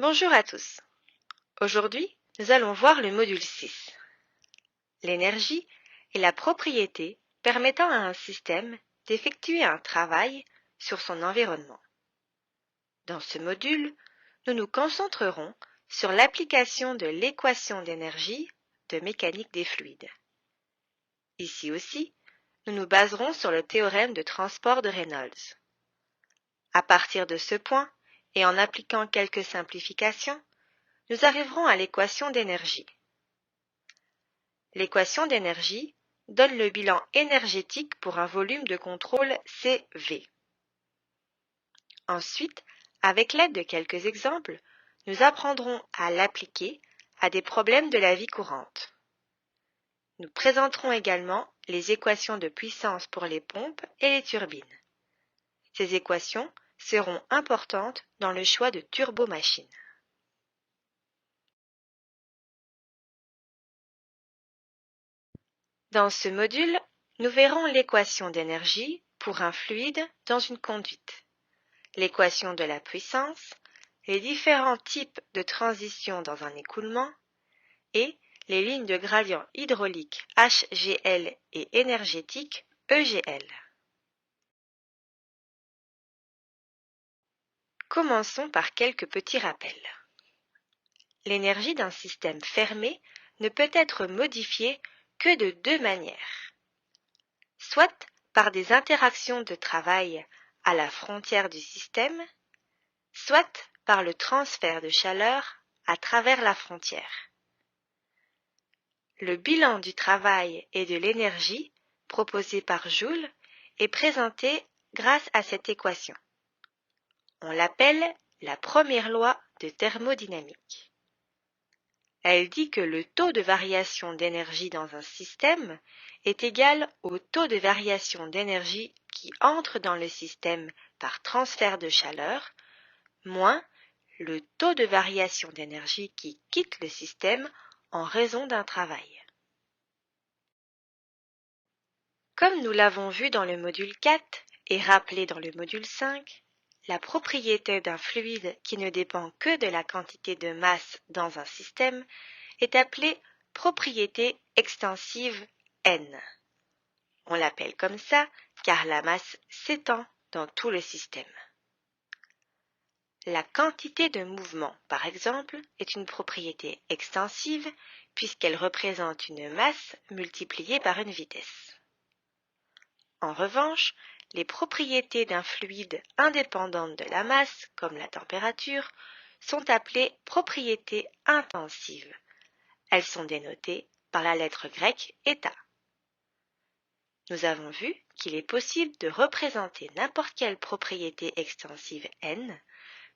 Bonjour à tous. Aujourd'hui, nous allons voir le module 6. L'énergie est la propriété permettant à un système d'effectuer un travail sur son environnement. Dans ce module, nous nous concentrerons sur l'application de l'équation d'énergie de mécanique des fluides. Ici aussi, nous nous baserons sur le théorème de transport de Reynolds. À partir de ce point, et en appliquant quelques simplifications, nous arriverons à l'équation d'énergie. L'équation d'énergie donne le bilan énergétique pour un volume de contrôle CV. Ensuite, avec l'aide de quelques exemples, nous apprendrons à l'appliquer à des problèmes de la vie courante. Nous présenterons également les équations de puissance pour les pompes et les turbines. Ces équations seront importantes dans le choix de turbomachines. Dans ce module, nous verrons l'équation d'énergie pour un fluide dans une conduite, l'équation de la puissance, les différents types de transitions dans un écoulement et les lignes de gradient hydraulique HGL et énergétique EGL. Commençons par quelques petits rappels. L'énergie d'un système fermé ne peut être modifiée que de deux manières. Soit par des interactions de travail à la frontière du système, soit par le transfert de chaleur à travers la frontière. Le bilan du travail et de l'énergie proposé par Joule est présenté grâce à cette équation. On l'appelle la première loi de thermodynamique. Elle dit que le taux de variation d'énergie dans un système est égal au taux de variation d'énergie qui entre dans le système par transfert de chaleur, moins le taux de variation d'énergie qui quitte le système en raison d'un travail. Comme nous l'avons vu dans le module 4 et rappelé dans le module 5, la propriété d'un fluide qui ne dépend que de la quantité de masse dans un système est appelée propriété extensive N. On l'appelle comme ça car la masse s'étend dans tout le système. La quantité de mouvement, par exemple, est une propriété extensive puisqu'elle représente une masse multipliée par une vitesse. En revanche, les propriétés d'un fluide indépendantes de la masse, comme la température, sont appelées propriétés intensives. Elles sont dénotées par la lettre grecque eta. Nous avons vu qu'il est possible de représenter n'importe quelle propriété extensive N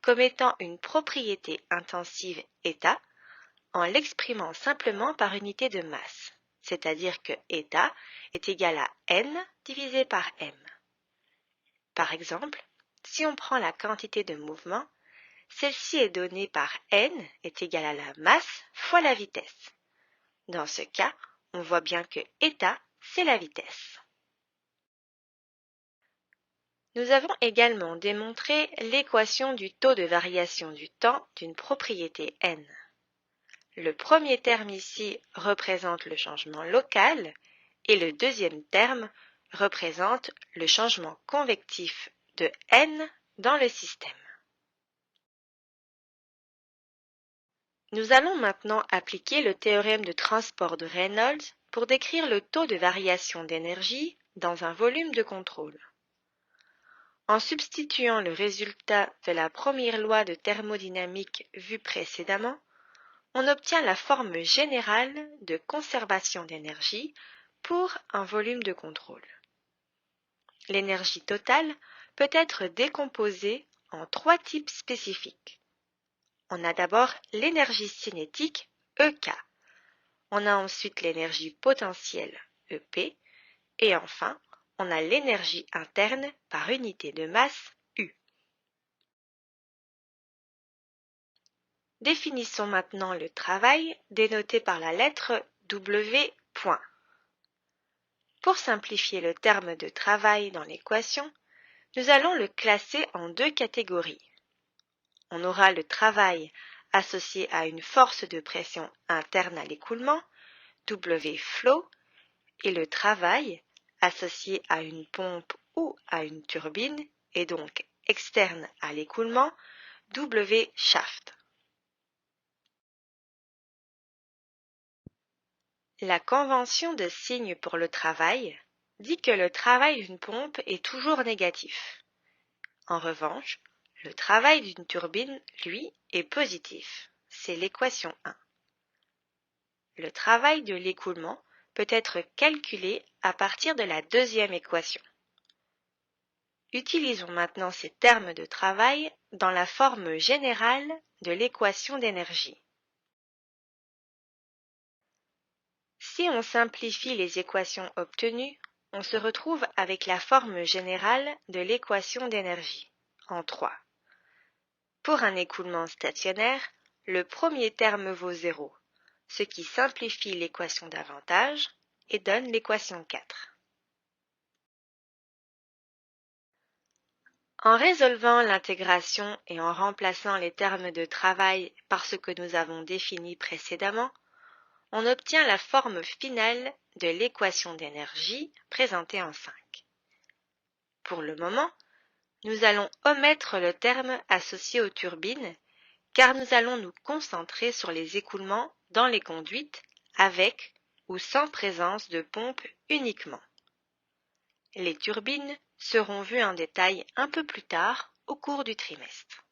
comme étant une propriété intensive eta en l'exprimant simplement par unité de masse, c'est-à-dire que eta est égal à N divisé par M. Par exemple, si on prend la quantité de mouvement, celle-ci est donnée par N est égale à la masse fois la vitesse. Dans ce cas, on voit bien que eta, c'est la vitesse. Nous avons également démontré l'équation du taux de variation du temps d'une propriété N. Le premier terme ici représente le changement local et le deuxième terme représente le changement convectif de N dans le système. Nous allons maintenant appliquer le théorème de transport de Reynolds pour décrire le taux de variation d'énergie dans un volume de contrôle. En substituant le résultat de la première loi de thermodynamique vue précédemment, on obtient la forme générale de conservation d'énergie pour un volume de contrôle. L'énergie totale peut être décomposée en trois types spécifiques. On a d'abord l'énergie cinétique, EK. On a ensuite l'énergie potentielle, EP. Et enfin, on a l'énergie interne par unité de masse, U. Définissons maintenant le travail dénoté par la lettre W. Pour simplifier le terme de travail dans l'équation, nous allons le classer en deux catégories. On aura le travail associé à une force de pression interne à l'écoulement, W flow, et le travail associé à une pompe ou à une turbine, et donc externe à l'écoulement, W shaft. La convention de signe pour le travail dit que le travail d'une pompe est toujours négatif. En revanche, le travail d'une turbine, lui, est positif. C'est l'équation 1. Le travail de l'écoulement peut être calculé à partir de la deuxième équation. Utilisons maintenant ces termes de travail dans la forme générale de l'équation d'énergie. Si on simplifie les équations obtenues, on se retrouve avec la forme générale de l'équation d'énergie, en 3. Pour un écoulement stationnaire, le premier terme vaut 0, ce qui simplifie l'équation d'avantage et donne l'équation 4. En résolvant l'intégration et en remplaçant les termes de travail par ce que nous avons défini précédemment, on obtient la forme finale de l'équation d'énergie présentée en 5. Pour le moment, nous allons omettre le terme associé aux turbines car nous allons nous concentrer sur les écoulements dans les conduites avec ou sans présence de pompe uniquement. Les turbines seront vues en détail un peu plus tard au cours du trimestre.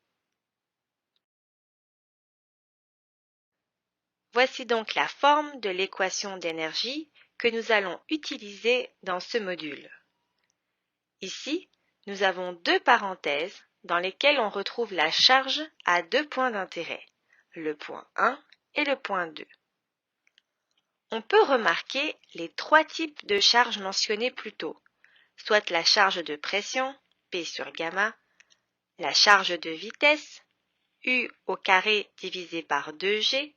Voici donc la forme de l'équation d'énergie que nous allons utiliser dans ce module. Ici, nous avons deux parenthèses dans lesquelles on retrouve la charge à deux points d'intérêt, le point 1 et le point 2. On peut remarquer les trois types de charges mentionnés plus tôt, soit la charge de pression, P sur gamma, la charge de vitesse, U au carré divisé par 2G,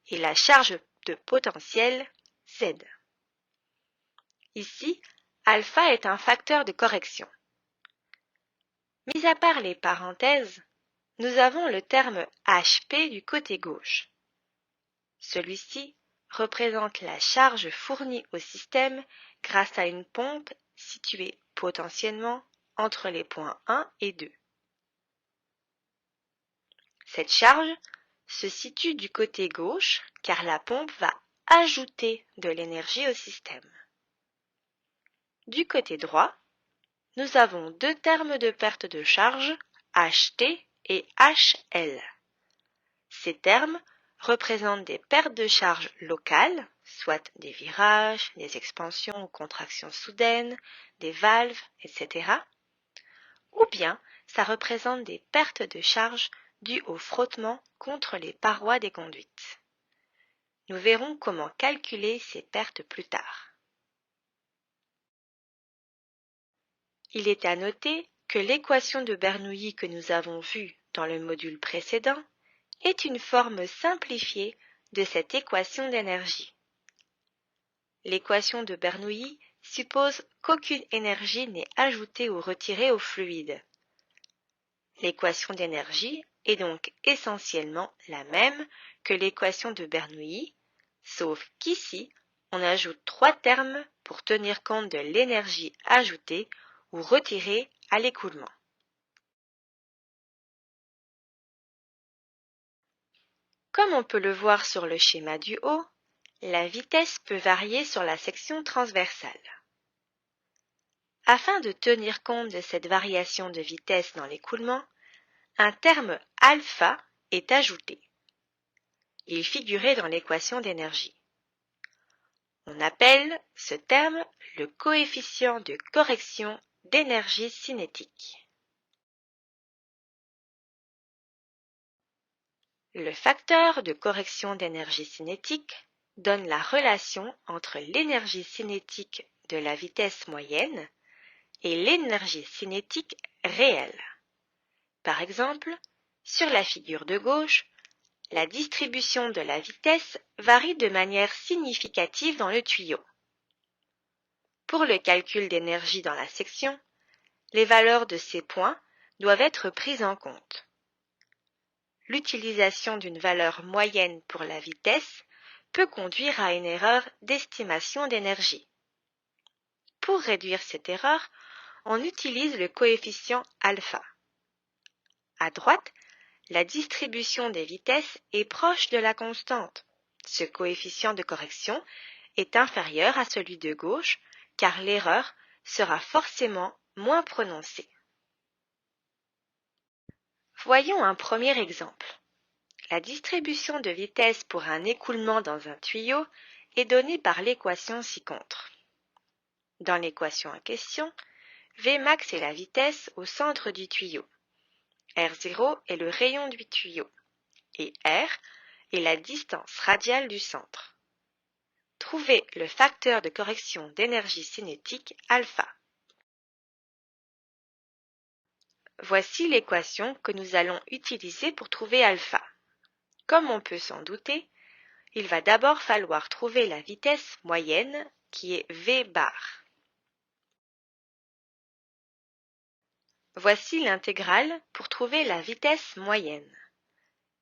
et la charge de potentiel, Z. Ici, alpha est un facteur de correction. Mis à part les parenthèses, nous avons le terme HP du côté gauche. Celui-ci représente la charge fournie au système grâce à une pompe située potentiellement entre les points 1 et 2. Cette charge se situe du côté gauche car la pompe va ajouter de l'énergie au système. Du côté droit, nous avons deux termes de perte de charge, HT et HL. Ces termes représentent des pertes de charge locales, soit des virages, des expansions ou contractions soudaines, des valves, etc. Ou bien ça représente des pertes de charge dues au frottement contre les parois des conduites. Nous verrons comment calculer ces pertes plus tard. Il est à noter que l'équation de Bernoulli que nous avons vue dans le module précédent est une forme simplifiée de cette équation d'énergie. L'équation de Bernoulli suppose qu'aucune énergie n'est ajoutée ou retirée au fluide. L'équation d'énergie est donc essentiellement la même que l'équation de Bernoulli, sauf qu'ici, on ajoute trois termes pour tenir compte de l'énergie ajoutée ou retirée à l'écoulement. Comme on peut le voir sur le schéma du haut, la vitesse peut varier sur la section transversale. Afin de tenir compte de cette variation de vitesse dans l'écoulement, un terme alpha est ajouté. Il figurait dans l'équation d'énergie. On appelle ce terme le coefficient de correction d'énergie cinétique. Le facteur de correction d'énergie cinétique donne la relation entre l'énergie cinétique de la vitesse moyenne et l'énergie cinétique réelle. Par exemple, sur la figure de gauche, la distribution de la vitesse varie de manière significative dans le tuyau. Pour le calcul d'énergie dans la section, les valeurs de ces points doivent être prises en compte. l'utilisation d'une valeur moyenne pour la vitesse peut conduire à une erreur d'estimation d'énergie. Pour réduire cette erreur, on utilise le coefficient alpha. À droite, la distribution des vitesses est proche de la constante. Ce coefficient de correction est inférieur à celui de gauche car l'erreur sera forcément moins prononcée. Voyons un premier exemple. La distribution de vitesse pour un écoulement dans un tuyau est donnée par l'équation ci-contre. Dans l'équation en question, Vmax est la vitesse au centre du tuyau. R0 est le rayon du tuyau et R est la distance radiale du centre. Trouvez le facteur de correction d'énergie cinétique alpha. Voici l'équation que nous allons utiliser pour trouver alpha. Comme on peut s'en douter, il va d'abord falloir trouver la vitesse moyenne qui est V bar. Voici l'intégrale pour trouver la vitesse moyenne.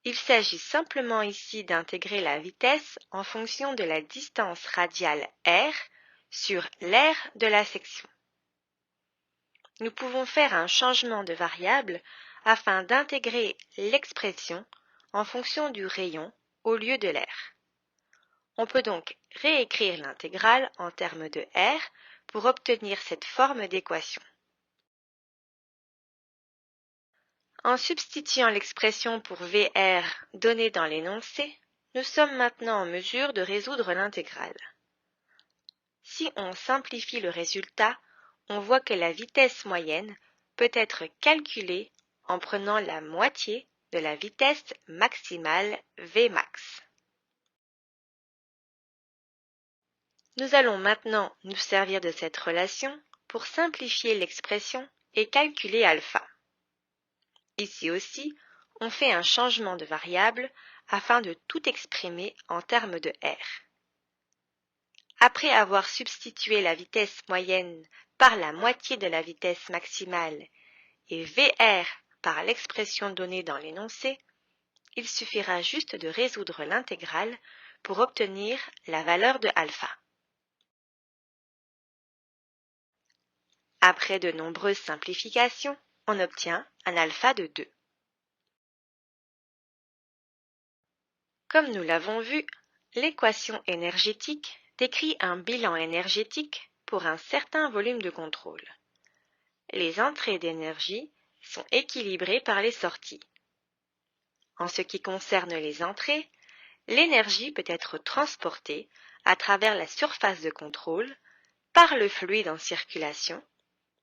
Il s'agit simplement ici d'intégrer la vitesse en fonction de la distance radiale r sur l'aire de la section. Nous pouvons faire un changement de variable afin d'intégrer l'expression en fonction du rayon au lieu de l'aire. On peut donc réécrire l'intégrale en termes de r pour obtenir cette forme d'équation. En substituant l'expression pour VR donnée dans l'énoncé, nous sommes maintenant en mesure de résoudre l'intégrale. Si on simplifie le résultat, on voit que la vitesse moyenne peut être calculée en prenant la moitié de la vitesse maximale Vmax. Nous allons maintenant nous servir de cette relation pour simplifier l'expression et calculer alpha. Ici aussi, on fait un changement de variable afin de tout exprimer en termes de r. Après avoir substitué la vitesse moyenne par la moitié de la vitesse maximale et VR par l'expression donnée dans l'énoncé, il suffira juste de résoudre l'intégrale pour obtenir la valeur de alpha. Après de nombreuses simplifications, on obtient un alpha de 2. Comme nous l'avons vu, l'équation énergétique décrit un bilan énergétique pour un certain volume de contrôle. Les entrées d'énergie sont équilibrées par les sorties. En ce qui concerne les entrées, l'énergie peut être transportée à travers la surface de contrôle par le fluide en circulation,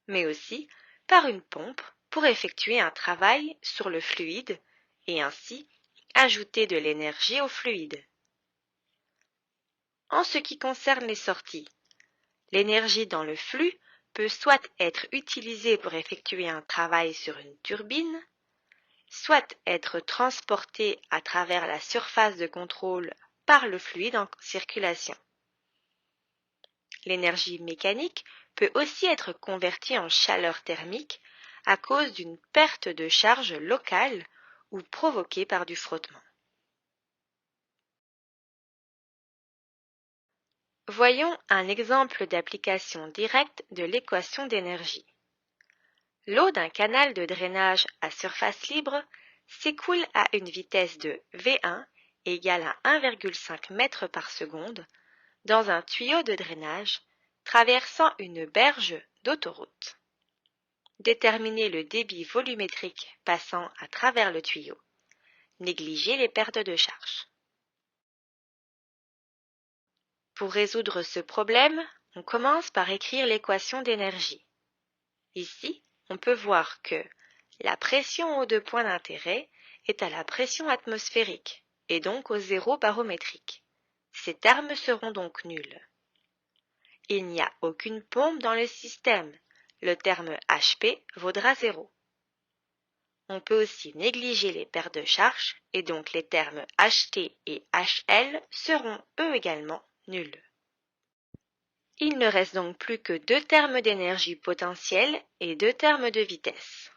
mais aussi par une pompe pour effectuer un travail sur le fluide et ainsi ajouter de l'énergie au fluide. En ce qui concerne les sorties, l'énergie dans le flux peut soit être utilisée pour effectuer un travail sur une turbine, soit être transportée à travers la surface de contrôle par le fluide en circulation. L'énergie mécanique peut aussi être convertie en chaleur thermique à cause d'une perte de charge locale ou provoquée par du frottement. Voyons un exemple d'application directe de l'équation d'énergie. L'eau d'un canal de drainage à surface libre s'écoule à une vitesse de V1 égale à 1,5 m par seconde dans un tuyau de drainage traversant une berge d'autoroute. Déterminez le débit volumétrique passant à travers le tuyau. Négligez les pertes de charge. Pour résoudre ce problème, on commence par écrire l'équation d'énergie. Ici, on peut voir que la pression aux deux points d'intérêt est à la pression atmosphérique et donc au zéro barométrique. Ces termes seront donc nuls. Il n'y a aucune pompe dans le système. Le terme HP vaudra 0. On peut aussi négliger les pertes de charge et donc les termes HT et HL seront eux également nuls. Il ne reste donc plus que deux termes d'énergie potentielle et deux termes de vitesse.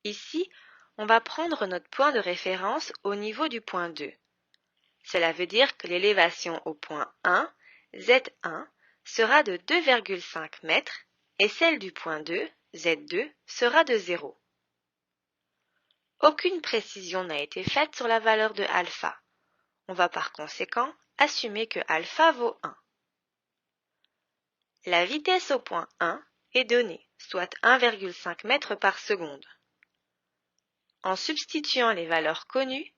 Ici, on va prendre notre point de référence au niveau du point 2. Cela veut dire que l'élévation au point 1, Z1, sera de 2,5 mètres et celle du point 2, Z2, sera de 0. Aucune précision n'a été faite sur la valeur de alpha. On va par conséquent assumer que alpha vaut 1. La vitesse au point 1 est donnée, soit 1,5 mètres par seconde. En substituant les valeurs connues,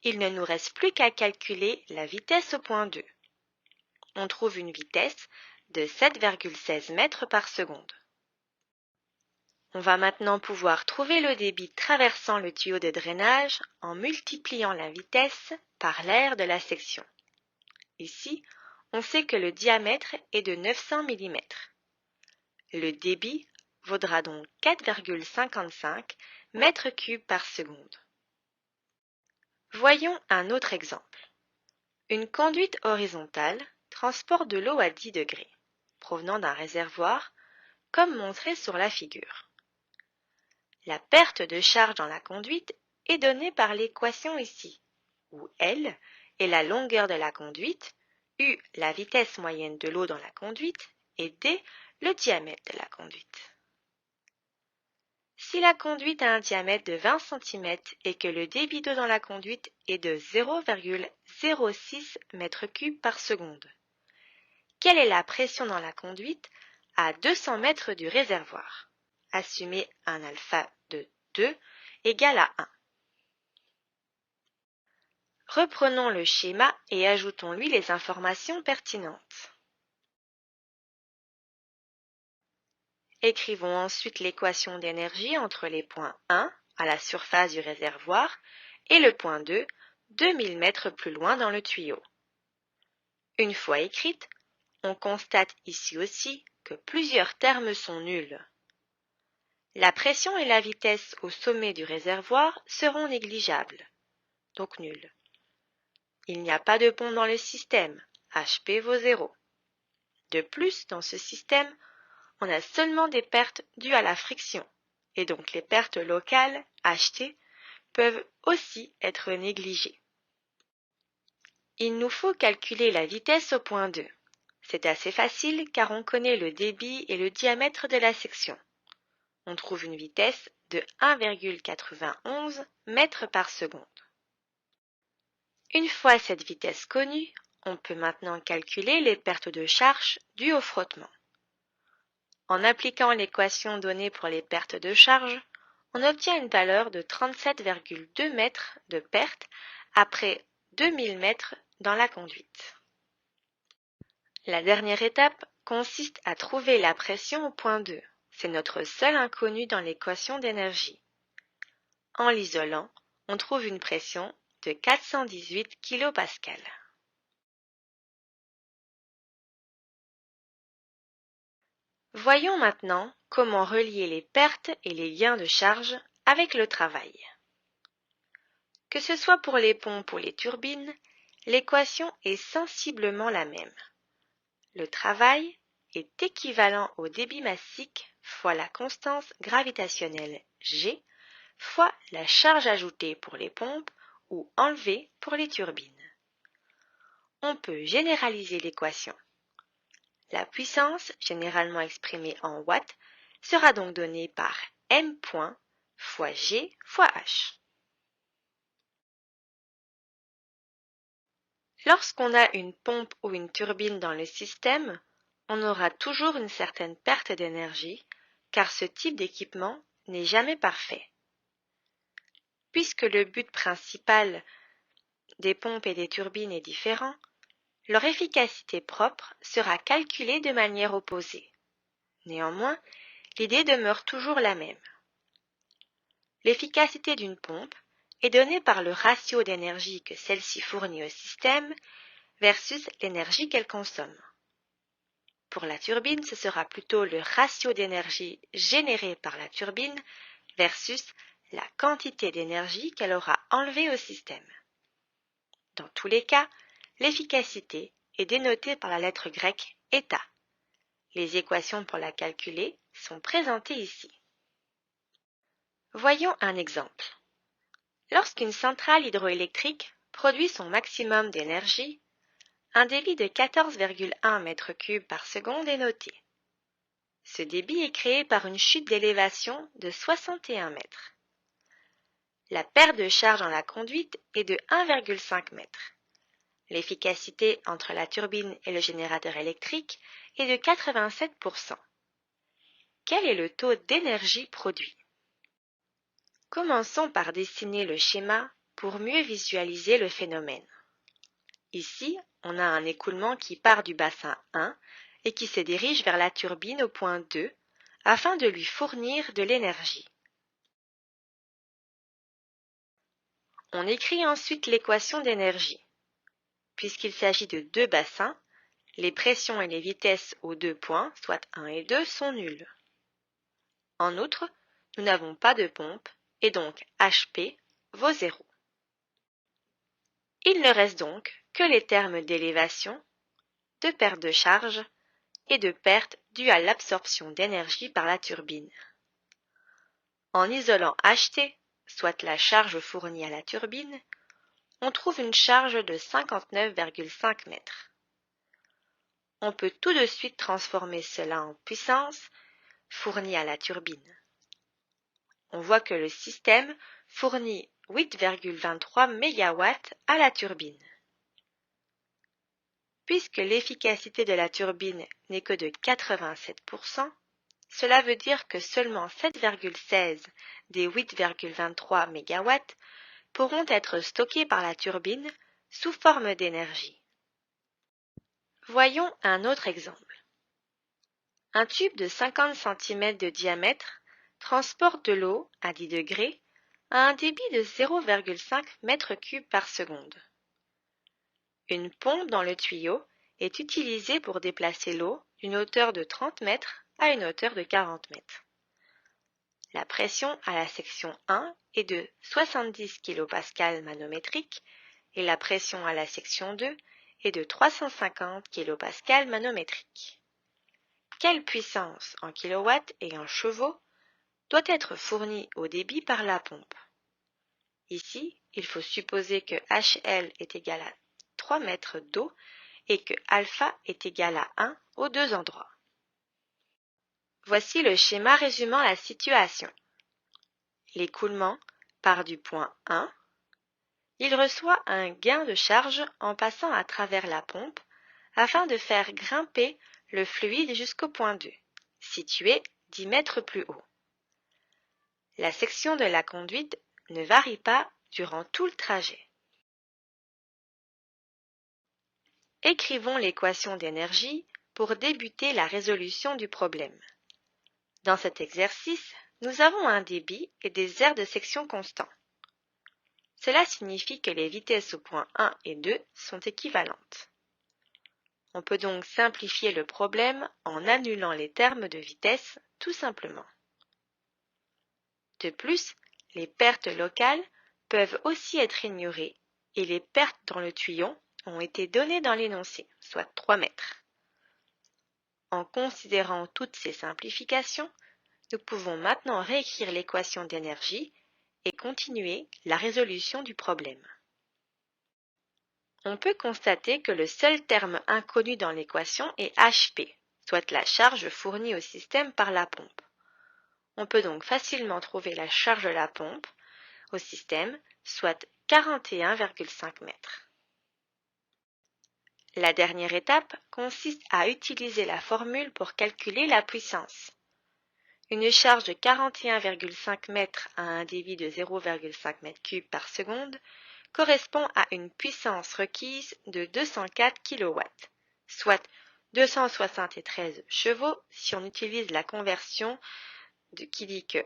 il ne nous reste plus qu'à calculer la vitesse au point 2. On trouve une vitesse de 7,16 mètres par seconde. On va maintenant pouvoir trouver le débit traversant le tuyau de drainage en multipliant la vitesse par l'aire de la section. Ici, on sait que le diamètre est de 900 mm. Le débit vaudra donc 4,55 mètres cubes par seconde. Voyons un autre exemple. Une conduite horizontale transporte de l'eau à 10 degrés, provenant d'un réservoir, comme montré sur la figure. La perte de charge dans la conduite est donnée par l'équation ici, où L est la longueur de la conduite, U la vitesse moyenne de l'eau dans la conduite et D le diamètre de la conduite. Si la conduite a un diamètre de 20 cm et que le débit d'eau dans la conduite est de 0,06 m3 par seconde, quelle est la pression dans la conduite à 200 mètres du réservoir? Assumez un alpha de 2 égale à 1. Reprenons le schéma et ajoutons-lui les informations pertinentes. Écrivons ensuite l'équation d'énergie entre les points 1 à la surface du réservoir et le point 2, 2000 mètres plus loin dans le tuyau. Une fois écrite, on constate ici aussi que plusieurs termes sont nuls. La pression et la vitesse au sommet du réservoir seront négligeables, donc nulles. Il n'y a pas de pompe dans le système, HP vaut 0. De plus, dans ce système, on a seulement des pertes dues à la friction, et donc les pertes locales, HT, peuvent aussi être négligées. Il nous faut calculer la vitesse au point 2. C'est assez facile car on connaît le débit et le diamètre de la section. On trouve une vitesse de 1,91 mètres par seconde. Une fois cette vitesse connue, on peut maintenant calculer les pertes de charge dues au frottement. En appliquant l'équation donnée pour les pertes de charge, on obtient une valeur de 37,2 mètres de perte après 2000 mètres dans la conduite. La dernière étape consiste à trouver la pression au point 2. C'est notre seul inconnu dans l'équation d'énergie. En l'isolant, on trouve une pression de 418 kPa. Voyons maintenant comment relier les pertes et les gains de charge avec le travail. Que ce soit pour les pompes ou les turbines, l'équation est sensiblement la même. Le travail est équivalent au débit massique fois la constance gravitationnelle G fois la charge ajoutée pour les pompes ou enlevée pour les turbines. On peut généraliser l'équation. La puissance, généralement exprimée en watts, sera donc donnée par M point fois G fois H. Lorsqu'on a une pompe ou une turbine dans le système, on aura toujours une certaine perte d'énergie, car ce type d'équipement n'est jamais parfait. Puisque le but principal des pompes et des turbines est différent, leur efficacité propre sera calculée de manière opposée. Néanmoins, l'idée demeure toujours la même. L'efficacité d'une pompe est donnée par le ratio d'énergie que celle-ci fournit au système versus l'énergie qu'elle consomme. Pour la turbine, ce sera plutôt le ratio d'énergie générée par la turbine versus la quantité d'énergie qu'elle aura enlevée au système. Dans tous les cas, l'efficacité est dénotée par la lettre grecque eta. Les équations pour la calculer sont présentées ici. Voyons un exemple. Lorsqu'une centrale hydroélectrique produit son maximum d'énergie, un débit de 14,1 m3 par seconde est noté. Ce débit est créé par une chute d'élévation de 61 mètres. La perte de charge dans la conduite est de 1,5 m. L'efficacité entre la turbine et le générateur électrique est de 87%. Quel est le taux d'énergie produit? Commençons par dessiner le schéma pour mieux visualiser le phénomène. Ici, on a un écoulement qui part du bassin 1 et qui se dirige vers la turbine au point 2 afin de lui fournir de l'énergie. On écrit ensuite l'équation d'énergie. Puisqu'il s'agit de deux bassins, les pressions et les vitesses aux deux points, soit 1 et 2, sont nulles. En outre, nous n'avons pas de pompe et donc HP vaut 0. Il ne reste donc que les termes d'élévation, de perte de charge et de perte due à l'absorption d'énergie par la turbine. En isolant HT, soit la charge fournie à la turbine, on trouve une charge de 59,5 mètres. On peut tout de suite transformer cela en puissance fournie à la turbine. On voit que le système fournit 8,23 MW à la turbine. Puisque l'efficacité de la turbine n'est que de 87%, cela veut dire que seulement 7,16 des 8,23 MW pourront être stockés par la turbine sous forme d'énergie. Voyons un autre exemple. Un tube de 50 cm de diamètre transporte de l'eau à 10 degrés à un débit de 0,5 m3 par seconde. Une pompe dans le tuyau est utilisée pour déplacer l'eau d'une hauteur de 30 mètres à une hauteur de 40 mètres. La pression à la section 1 est de 70 kPa manométrique et la pression à la section 2 est de 350 kPa manométrique. Quelle puissance en kilowatts et en chevaux doit être fournie au débit par la pompe? Ici, il faut supposer que HL est égal à 3 mètres d'eau et que alpha est égal à 1 aux deux endroits. Voici le schéma résumant la situation. L'écoulement part du point 1. Il reçoit un gain de charge en passant à travers la pompe afin de faire grimper le fluide jusqu'au point 2, situé 10 mètres plus haut. La section de la conduite ne varie pas durant tout le trajet. Écrivons l'équation d'énergie pour débuter la résolution du problème. Dans cet exercice, nous avons un débit et des aires de section constants. Cela signifie que les vitesses au point 1 et 2 sont équivalentes. On peut donc simplifier le problème en annulant les termes de vitesse tout simplement. De plus, les pertes locales peuvent aussi être ignorées et les pertes dans le tuyau ont été données dans l'énoncé, soit 3 mètres. En considérant toutes ces simplifications, nous pouvons maintenant réécrire l'équation d'énergie et continuer la résolution du problème. On peut constater que le seul terme inconnu dans l'équation est HP, soit la charge fournie au système par la pompe. On peut donc facilement trouver la charge de la pompe au système, soit 41,5 mètres. La dernière étape consiste à utiliser la formule pour calculer la puissance. Une charge de 41,5 mètres à un débit de 0,5 m3 par seconde correspond à une puissance requise de 204 kW, soit 273 chevaux si on utilise la conversion qui dit que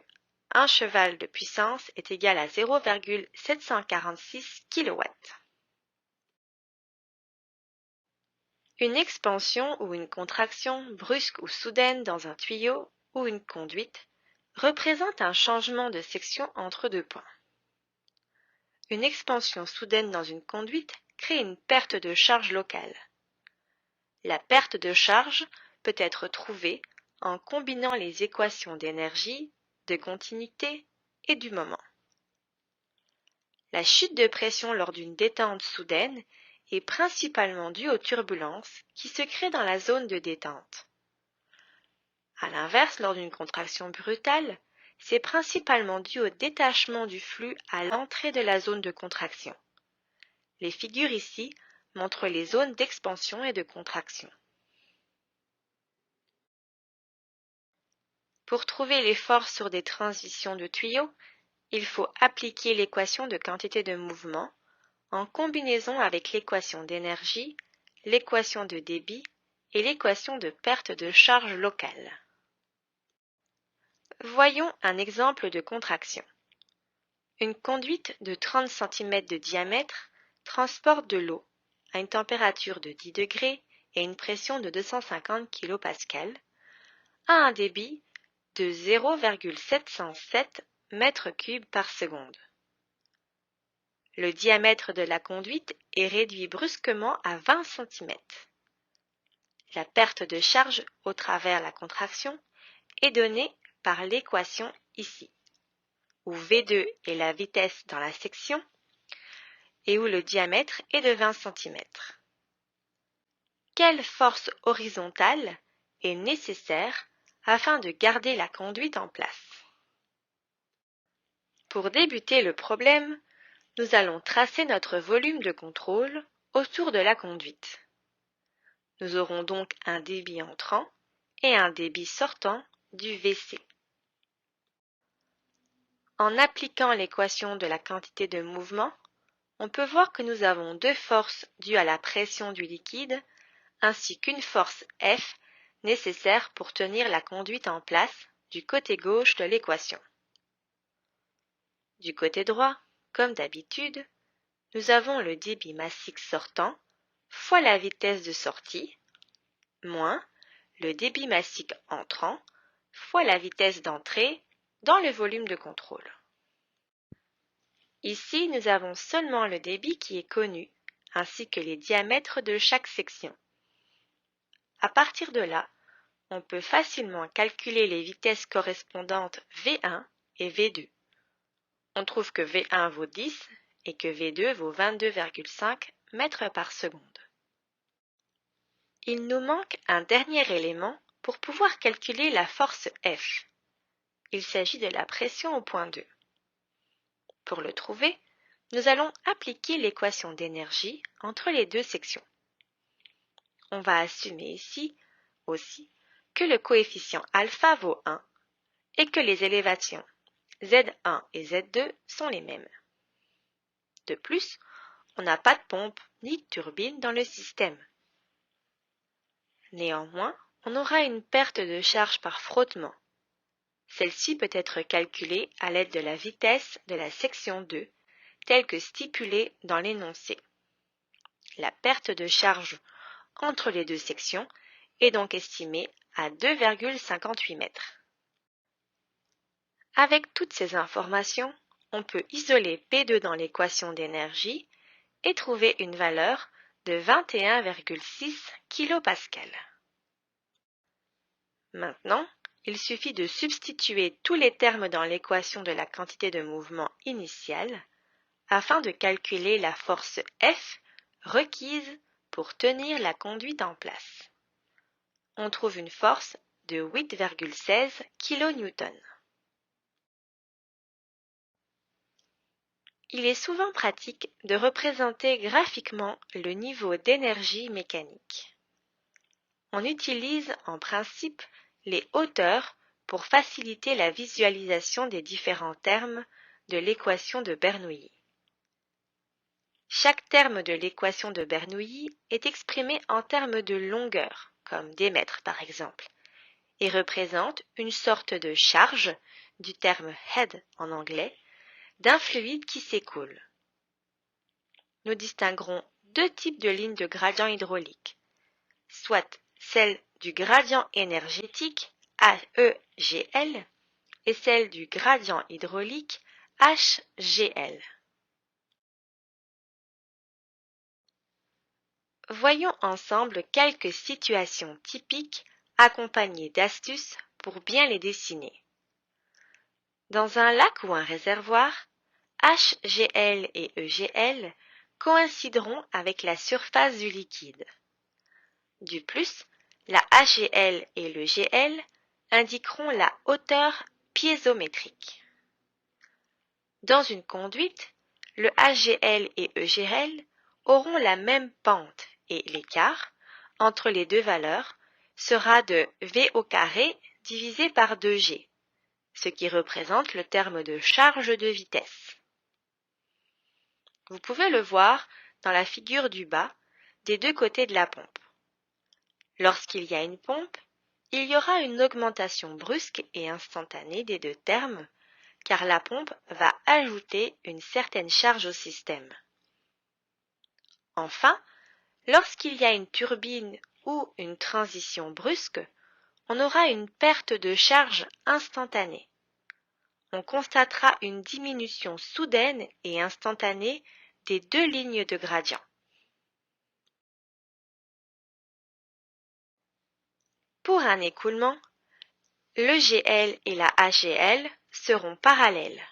1 cheval de puissance est égal à 0,746 kW. Une expansion ou une contraction brusque ou soudaine dans un tuyau ou une conduite représente un changement de section entre deux points. Une expansion soudaine dans une conduite crée une perte de charge locale. La perte de charge peut être trouvée en combinant les équations d'énergie, de continuité et du moment. La chute de pression lors d'une détente soudaine est principalement due aux turbulences qui se créent dans la zone de détente. À l'inverse, lors d'une contraction brutale, c'est principalement dû au détachement du flux à l'entrée de la zone de contraction. Les figures ici montrent les zones d'expansion et de contraction. Pour trouver les forces sur des transitions de tuyaux, il faut appliquer l'équation de quantité de mouvement en combinaison avec l'équation d'énergie, l'équation de débit et l'équation de perte de charge locale. Voyons un exemple de contraction. Une conduite de 30 cm de diamètre transporte de l'eau à une température de 10 degrés et une pression de 250 kPa à un débit de 0,707 m3 par seconde. Le diamètre de la conduite est réduit brusquement à 20 cm. La perte de charge au travers la contraction est donnée par l'équation ici, où V2 est la vitesse dans la section et où le diamètre est de 20 cm. Quelle force horizontale est nécessaire afin de garder la conduite en place? Pour débuter le problème, nous allons tracer notre volume de contrôle autour de la conduite. Nous aurons donc un débit entrant et un débit sortant du WC. En appliquant l'équation de la quantité de mouvement, on peut voir que nous avons deux forces dues à la pression du liquide ainsi qu'une force F nécessaire pour tenir la conduite en place du côté gauche de l'équation. Du côté droit, comme d'habitude, nous avons le débit massique sortant fois la vitesse de sortie, moins le débit massique entrant fois la vitesse d'entrée dans le volume de contrôle. Ici, nous avons seulement le débit qui est connu, ainsi que les diamètres de chaque section. À partir de là, on peut facilement calculer les vitesses correspondantes V1 et V2. On trouve que V1 vaut 10 et que V2 vaut 22,5 mètres par seconde. Il nous manque un dernier élément pour pouvoir calculer la force F. Il s'agit de la pression au point 2. Pour le trouver, nous allons appliquer l'équation d'énergie entre les deux sections. On va assumer ici aussi que le coefficient alpha vaut 1 et que les élévations Z1 et Z2 sont les mêmes. De plus, on n'a pas de pompe ni de turbine dans le système. Néanmoins, on aura une perte de charge par frottement. Celle-ci peut être calculée à l'aide de la vitesse de la section 2, telle que stipulée dans l'énoncé. La perte de charge entre les deux sections est donc estimée à 2,58 mètres. Avec toutes ces informations, on peut isoler P2 dans l'équation d'énergie et trouver une valeur de 21,6 kPa. Maintenant, il suffit de substituer tous les termes dans l'équation de la quantité de mouvement initiale afin de calculer la force F requise pour tenir la conduite en place. On trouve une force de 8,16 kN. Il est souvent pratique de représenter graphiquement le niveau d'énergie mécanique. On utilise en principe les hauteurs pour faciliter la visualisation des différents termes de l'équation de Bernoulli. Chaque terme de l'équation de Bernoulli est exprimé en termes de longueur, comme des mètres par exemple, et représente une sorte de charge, du terme head en anglais, d'un fluide qui s'écoule. Nous distinguerons deux types de lignes de gradient hydraulique, soit celle du gradient énergétique AEGL et celle du gradient hydraulique HGL. Voyons ensemble quelques situations typiques accompagnées d'astuces pour bien les dessiner. Dans un lac ou un réservoir, HGL et EGL coïncideront avec la surface du liquide. Du plus, la HGL et le GL indiqueront la hauteur piézométrique. Dans une conduite, le HGL et EGL auront la même pente et l'écart entre les deux valeurs sera de V au carré divisé par 2G, ce qui représente le terme de charge de vitesse. Vous pouvez le voir dans la figure du bas des deux côtés de la pompe. Lorsqu'il y a une pompe, il y aura une augmentation brusque et instantanée des deux termes, car la pompe va ajouter une certaine charge au système. Enfin, lorsqu'il y a une turbine ou une transition brusque, on aura une perte de charge instantanée. On constatera une diminution soudaine et instantanée des deux lignes de gradient. Pour un écoulement, l'EGL et la HGL seront parallèles.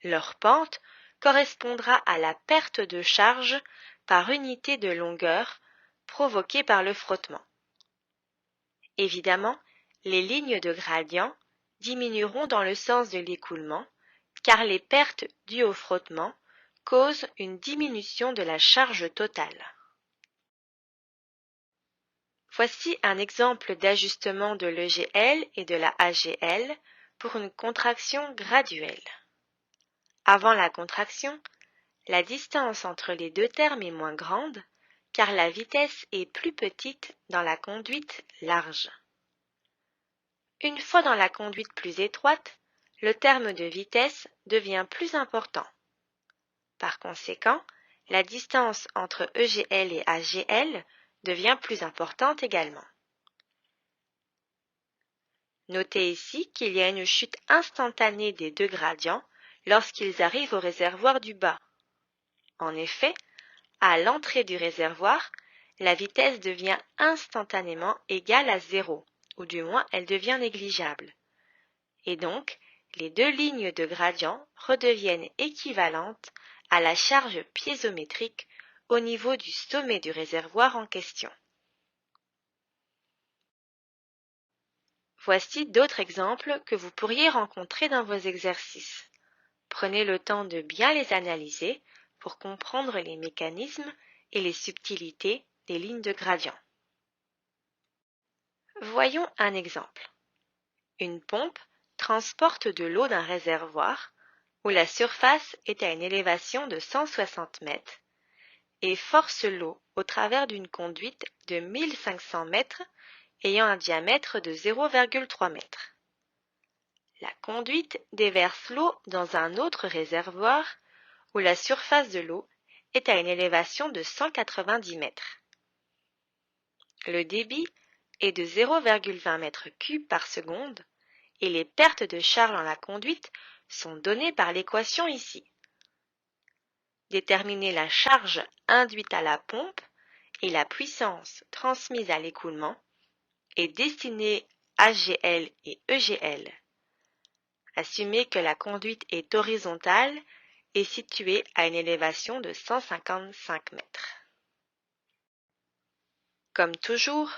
Leur pente correspondra à la perte de charge par unité de longueur provoquée par le frottement. Évidemment, les lignes de gradient diminueront dans le sens de l'écoulement car les pertes dues au frottement causent une diminution de la charge totale. Voici un exemple d'ajustement de l'EGL et de la HGL pour une contraction graduelle. Avant la contraction, la distance entre les deux termes est moins grande car la vitesse est plus petite dans la conduite large. Une fois dans la conduite plus étroite, le terme de vitesse devient plus important. Par conséquent, la distance entre EGL et HGL devient plus importante également. Notez ici qu'il y a une chute instantanée des deux gradients lorsqu'ils arrivent au réservoir du bas. En effet, à l'entrée du réservoir, la vitesse devient instantanément égale à 0, ou du moins elle devient négligeable. Et donc, les deux lignes de gradient redeviennent équivalentes à la charge piézométrique au niveau du sommet du réservoir en question. Voici d'autres exemples que vous pourriez rencontrer dans vos exercices. Prenez le temps de bien les analyser pour comprendre les mécanismes et les subtilités des lignes de gradient. Voyons un exemple. Une pompe transporte de l'eau d'un réservoir où la surface est à une élévation de 160 mètres et force l'eau au travers d'une conduite de 1500 mètres ayant un diamètre de 0,3 m. La conduite déverse l'eau dans un autre réservoir où la surface de l'eau est à une élévation de 190 mètres. Le débit est de 0,20 m3 par seconde et les pertes de charge dans la conduite sont données par l'équation ici. Déterminer la charge induite à la pompe et la puissance transmise à l'écoulement et destiner HGL et EGL. Assumez que la conduite est horizontale et située à une élévation de 155 mètres. Comme toujours,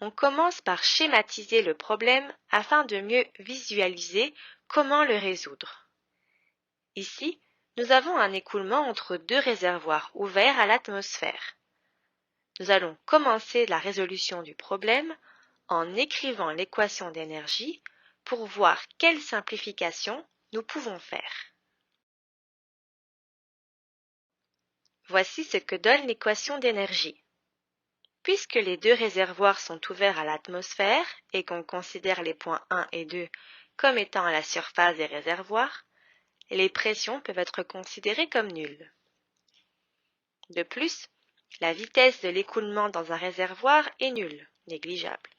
on commence par schématiser le problème afin de mieux visualiser comment le résoudre. Ici, nous avons un écoulement entre deux réservoirs ouverts à l'atmosphère. Nous allons commencer la résolution du problème en écrivant l'équation d'énergie pour voir quelle simplification nous pouvons faire. Voici ce que donne l'équation d'énergie. Puisque les deux réservoirs sont ouverts à l'atmosphère et qu'on considère les points 1 et 2 comme étant à la surface des réservoirs, les pressions peuvent être considérées comme nulles. De plus, la vitesse de l'écoulement dans un réservoir est nulle, négligeable.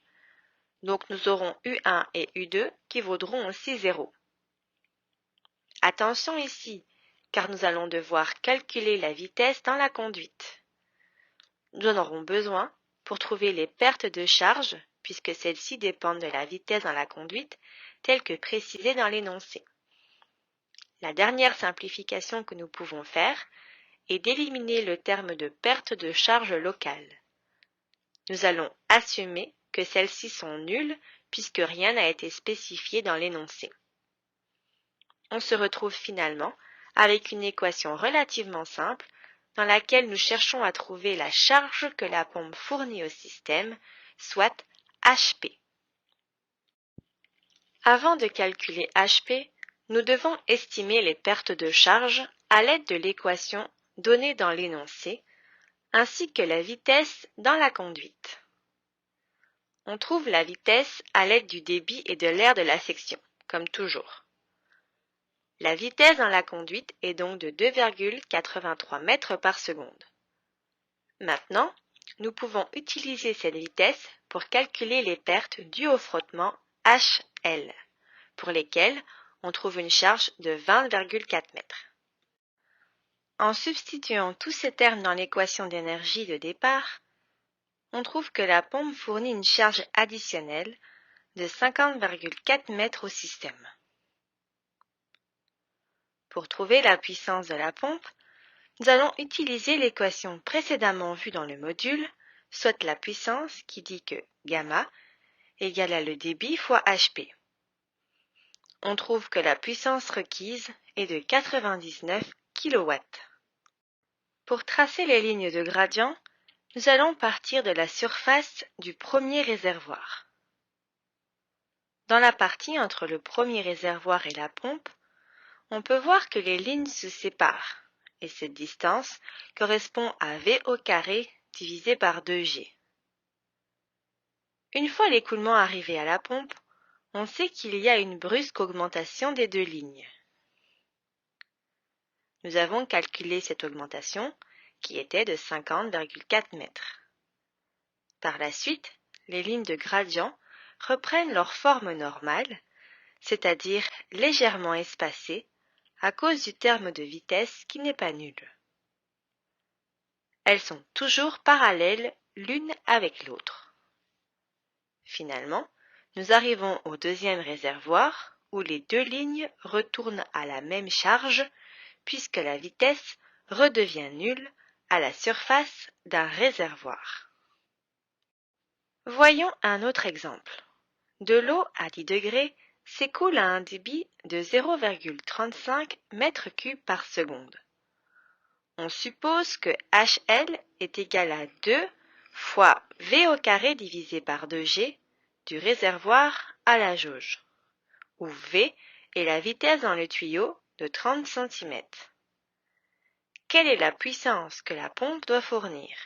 Donc nous aurons U1 et U2 qui vaudront aussi 0. Attention ici, car nous allons devoir calculer la vitesse dans la conduite. Nous en aurons besoin pour trouver les pertes de charge, puisque celles-ci dépendent de la vitesse dans la conduite, telle que précisée dans l'énoncé. La dernière simplification que nous pouvons faire est d'éliminer le terme de perte de charge locale. Nous allons assumer que celles-ci sont nulles puisque rien n'a été spécifié dans l'énoncé. On se retrouve finalement avec une équation relativement simple dans laquelle nous cherchons à trouver la charge que la pompe fournit au système, soit HP. Avant de calculer HP, nous devons estimer les pertes de charge à l'aide de l'équation donnée dans l'énoncé, ainsi que la vitesse dans la conduite. On trouve la vitesse à l'aide du débit et de l'air de la section, comme toujours. La vitesse dans la conduite est donc de 2,83 mètres par seconde. Maintenant, nous pouvons utiliser cette vitesse pour calculer les pertes dues au frottement HL, pour lesquelles on trouve une charge de 20,4 mètres. En substituant tous ces termes dans l'équation d'énergie de départ, on trouve que la pompe fournit une charge additionnelle de 50,4 mètres au système. Pour trouver la puissance de la pompe, nous allons utiliser l'équation précédemment vue dans le module, soit la puissance qui dit que gamma égale à le débit fois HP. On trouve que la puissance requise est de 99 kW. Pour tracer les lignes de gradient, nous allons partir de la surface du premier réservoir. Dans la partie entre le premier réservoir et la pompe, on peut voir que les lignes se séparent et cette distance correspond à V au carré divisé par 2G. Une fois l'écoulement arrivé à la pompe, on sait qu'il y a une brusque augmentation des deux lignes. Nous avons calculé cette augmentation qui était de 50,4 mètres. Par la suite, les lignes de gradient reprennent leur forme normale, c'est-à-dire légèrement espacées à cause du terme de vitesse qui n'est pas nul. Elles sont toujours parallèles l'une avec l'autre. Finalement, nous arrivons au deuxième réservoir où les deux lignes retournent à la même charge puisque la vitesse redevient nulle à la surface d'un réservoir. Voyons un autre exemple. De l'eau à 10 degrés s'écoule à un débit de 0,35 m3 par seconde. On suppose que HL est égal à 2 fois V au carré divisé par 2G du réservoir à la jauge, où V est la vitesse dans le tuyau de 30 cm. Quelle est la puissance que la pompe doit fournir?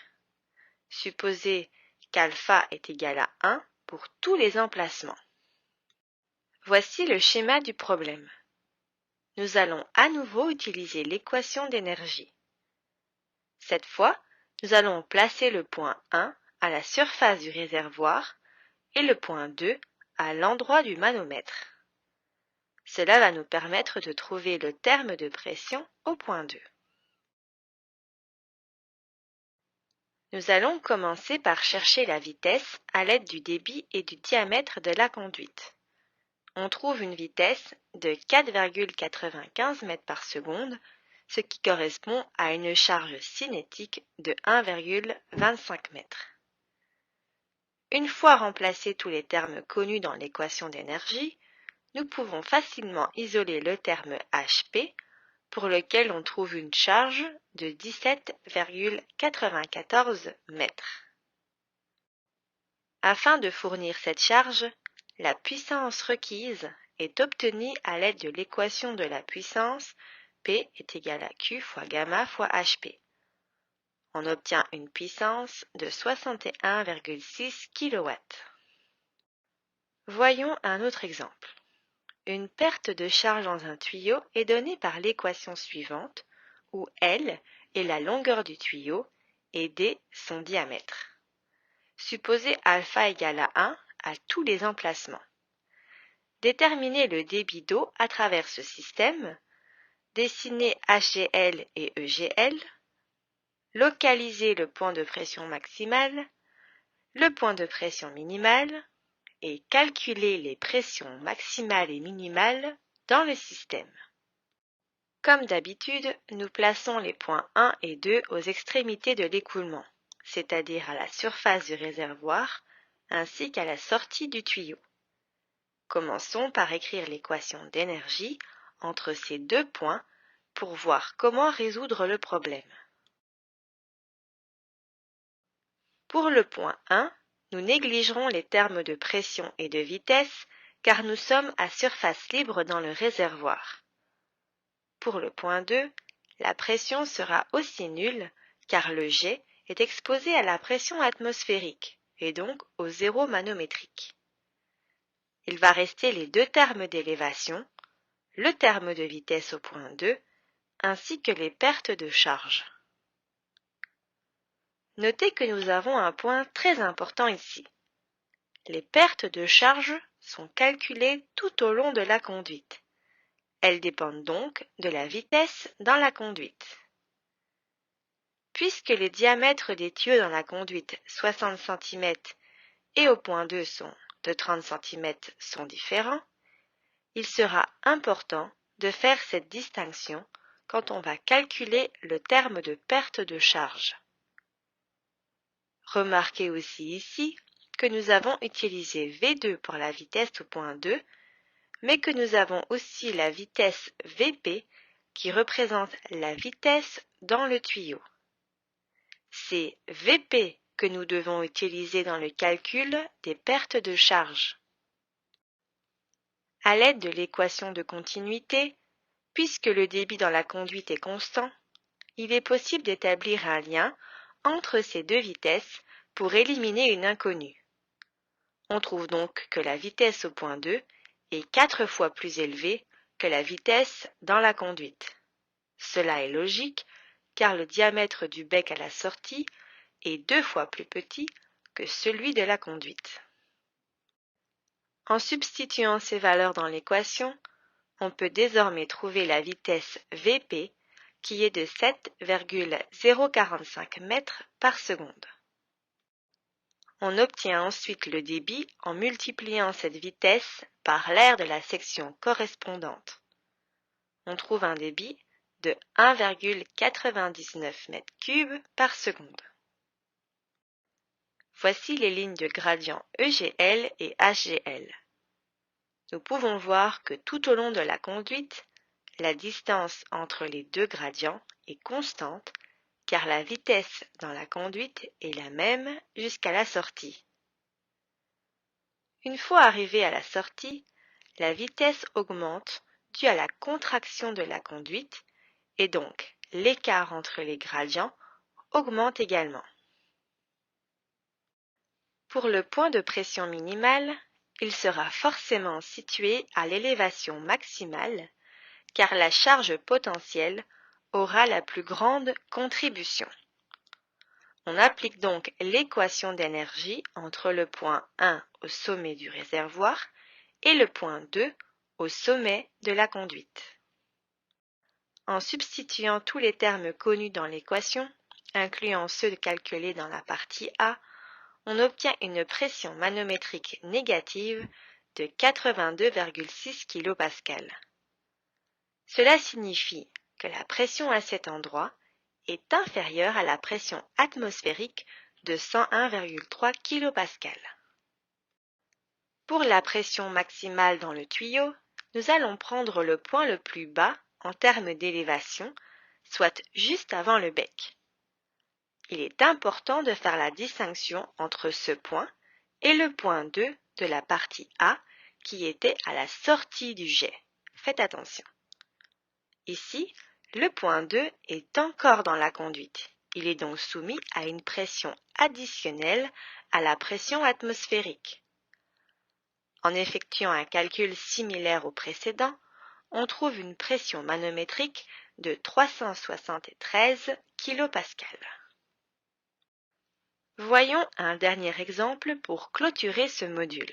Supposez qu'alpha est égal à 1 pour tous les emplacements. Voici le schéma du problème. Nous allons à nouveau utiliser l'équation d'énergie. Cette fois, nous allons placer le point 1 à la surface du réservoir et le point 2 à l'endroit du manomètre. Cela va nous permettre de trouver le terme de pression au point 2. Nous allons commencer par chercher la vitesse à l'aide du débit et du diamètre de la conduite. On trouve une vitesse de 4,95 mètres par seconde, ce qui correspond à une charge cinétique de 1,25 mètres. Une fois remplacés tous les termes connus dans l'équation d'énergie, nous pouvons facilement isoler le terme HP, pour lequel on trouve une charge de 17,94 mètres. Afin de fournir cette charge, la puissance requise est obtenue à l'aide de l'équation de la puissance P est égal à Q fois gamma fois HP. On obtient une puissance de 61,6 kW. Voyons un autre exemple. Une perte de charge dans un tuyau est donnée par l'équation suivante, où L est la longueur du tuyau et D son diamètre. Supposez alpha égale à 1 à tous les emplacements. Déterminez le débit d'eau à travers ce système, dessinez HGL et EGL, localisez le point de pression maximale, le point de pression minimale et calculez les pressions maximales et minimales dans le système. Comme d'habitude, nous plaçons les points 1 et 2 aux extrémités de l'écoulement, c'est-à-dire à la surface du réservoir ainsi qu'à la sortie du tuyau. Commençons par écrire l'équation d'énergie entre ces deux points pour voir comment résoudre le problème. Pour le point 1, nous négligerons les termes de pression et de vitesse car nous sommes à surface libre dans le réservoir. Pour le point 2, la pression sera aussi nulle car le jet est exposé à la pression atmosphérique et donc au zéro manométrique. Il va rester les deux termes d'élévation, le terme de vitesse au point 2 ainsi que les pertes de charge. Notez que nous avons un point très important ici. Les pertes de charge sont calculées tout au long de la conduite. Elles dépendent donc de la vitesse dans la conduite. Puisque les diamètres des tuyaux dans la conduite 60 cm et au point 2 sont de 30 cm sont différents, il sera important de faire cette distinction quand on va calculer le terme de perte de charge. Remarquez aussi ici que nous avons utilisé V2 pour la vitesse au point 2, mais que nous avons aussi la vitesse Vp qui représente la vitesse dans le tuyau. C'est Vp que nous devons utiliser dans le calcul des pertes de charge. À l'aide de l'équation de continuité, puisque le débit dans la conduite est constant, il est possible d'établir un lien entre ces deux vitesses pour éliminer une inconnue. On trouve donc que la vitesse au point 2 est 4 fois plus élevée que la vitesse dans la conduite. Cela est logique car le diamètre du bec à la sortie est 2 fois plus petit que celui de la conduite. En substituant ces valeurs dans l'équation, on peut désormais trouver la vitesse Vp qui est de 7,045 mètres par seconde. On obtient ensuite le débit en multipliant cette vitesse par l'aire de la section correspondante. On trouve un débit de 1,99 m3 par seconde. Voici les lignes de gradient EGL et HGL. Nous pouvons voir que tout au long de la conduite, la distance entre les deux gradients est constante car la vitesse dans la conduite est la même jusqu'à la sortie. Une fois arrivé à la sortie, la vitesse augmente due à la contraction de la conduite et donc l'écart entre les gradients augmente également. Pour le point de pression minimale, il sera forcément situé à l'élévation maximale car la charge potentielle aura la plus grande contribution. On applique donc l'équation d'énergie entre le point 1 au sommet du réservoir et le point 2 au sommet de la conduite. En substituant tous les termes connus dans l'équation, incluant ceux calculés dans la partie A, on obtient une pression manométrique négative de 82,6 kPa. Cela signifie que la pression à cet endroit est inférieure à la pression atmosphérique de 101,3 kPa. Pour la pression maximale dans le tuyau, nous allons prendre le point le plus bas en termes d'élévation, soit juste avant le bec. Il est important de faire la distinction entre ce point et le point 2 de la partie A qui était à la sortie du jet. Faites attention. Ici, le point 2 est encore dans la conduite. Il est donc soumis à une pression additionnelle à la pression atmosphérique. En effectuant un calcul similaire au précédent, on trouve une pression manométrique de 373 kPa. Voyons un dernier exemple pour clôturer ce module.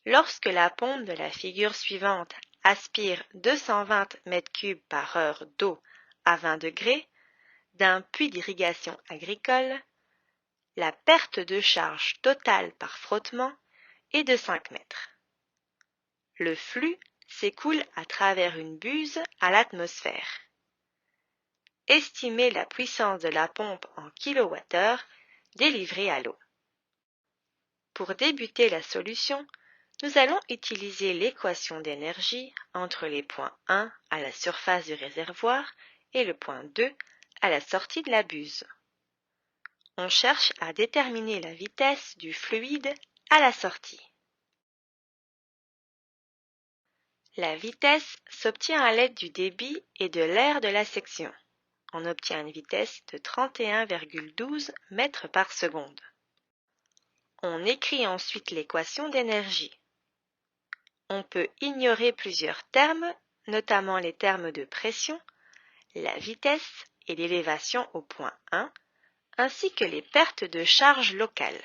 Lorsque la pompe de la figure suivante aspire 220 m3 par heure d'eau à 20 degrés d'un puits d'irrigation agricole, la perte de charge totale par frottement est de 5 mètres. Le flux s'écoule à travers une buse à l'atmosphère. Estimez la puissance de la pompe en kWh délivrée à l'eau. Pour débuter la solution, nous allons utiliser l'équation d'énergie entre les points 1 à la surface du réservoir et le point 2 à la sortie de la buse. On cherche à déterminer la vitesse du fluide à la sortie. La vitesse s'obtient à l'aide du débit et de l'air de la section. On obtient une vitesse de 31,12 mètres par seconde. On écrit ensuite l'équation d'énergie. On peut ignorer plusieurs termes, notamment les termes de pression, la vitesse et l'élévation au point 1, ainsi que les pertes de charge locale.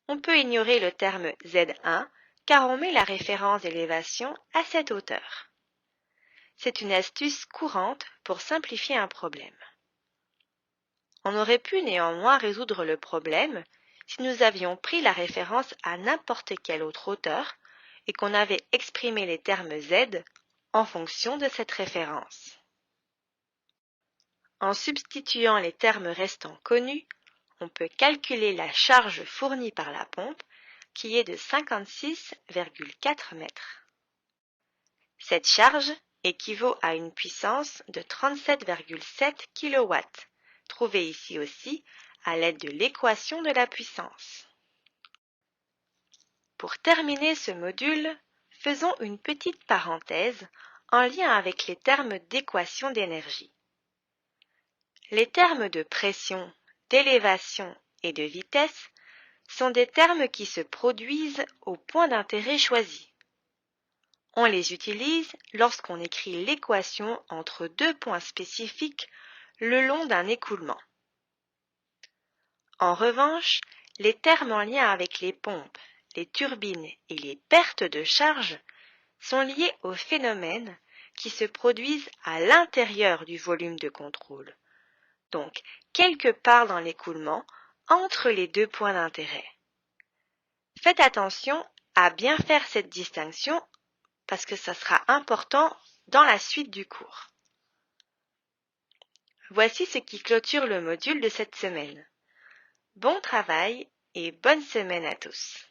On peut ignorer le terme Z1 car on met la référence d'élévation à cette hauteur. C'est une astuce courante pour simplifier un problème. On aurait pu néanmoins résoudre le problème si nous avions pris la référence à n'importe quelle autre hauteur et qu'on avait exprimé les termes Z en fonction de cette référence. En substituant les termes restants connus, on peut calculer la charge fournie par la pompe qui est de 56,4 mètres. Cette charge équivaut à une puissance de 37,7 kW, trouvée ici aussi à l'aide de l'équation de la puissance. Pour terminer ce module, faisons une petite parenthèse en lien avec les termes d'équation d'énergie. Les termes de pression, d'élévation et de vitesse sont des termes qui se produisent au point d'intérêt choisi. On les utilise lorsqu'on écrit l'équation entre deux points spécifiques le long d'un écoulement. En revanche, les termes en lien avec les pompes, les turbines et les pertes de charge sont liés aux phénomènes qui se produisent à l'intérieur du volume de contrôle, donc quelque part dans l'écoulement entre les deux points d'intérêt. Faites attention à bien faire cette distinction parce que ça sera important dans la suite du cours. Voici ce qui clôture le module de cette semaine. Bon travail et bonne semaine à tous.